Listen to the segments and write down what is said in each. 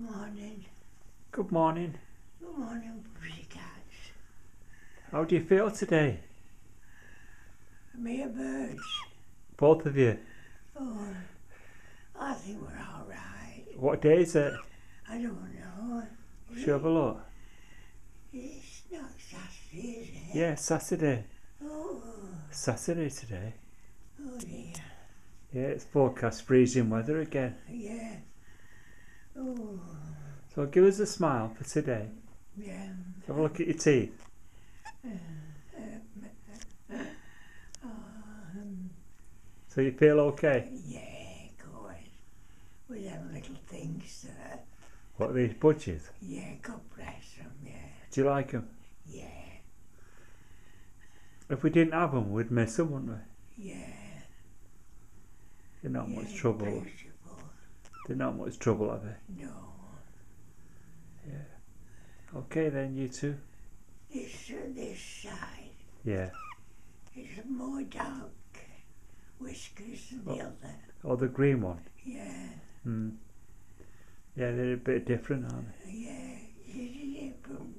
Morning. Good morning. Good morning, pussycats. How do you feel today? Me a birds. Both of you? Oh, I think we're all right. What day is it? I don't know. Should you have a look? It's not Saturday, is it? Yeah, Saturday. Oh. Saturday today. Oh dear. Yeah, it's forecast freezing weather again. Yeah. Oh. So give us a smile for today. Yeah. Have a look at your teeth. So you feel okay? Yeah, of course. With them little things there. What are these budgies? Yeah, God bless them, yeah. Do you like them? Yeah. If we didn't have them, we'd miss them, wouldn't we? Yeah. They're not Yeah, much trouble. beautiful. They're not much trouble, are they? No. Yeah. Okay then, you two. This side Yeah. is more dark whiskers than the other. Oh, the green one. Yeah. Yeah, they're a bit different, aren't they? Yeah. It's a different.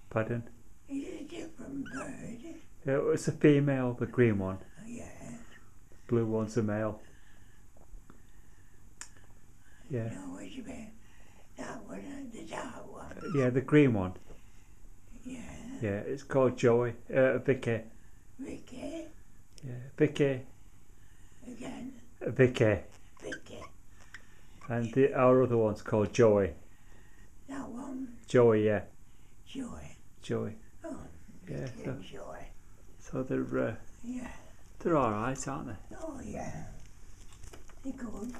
Pardon? It's a different bird. Yeah, it's a female, the green one. Yeah. Blue one's a male. Yeah. No, what you mean? That one, the dark one. Yeah, the green one. Yeah. Yeah, it's called Joey. Vicky. Vicky. Yeah, Vicky. Again. Vicky. Vicky. And our other one's called Joey. That one. Joey, yeah. Joy. Joey. Oh. Yeah. Vicky and Joy. So Yeah. they're all right, aren't they? Oh yeah. They're good.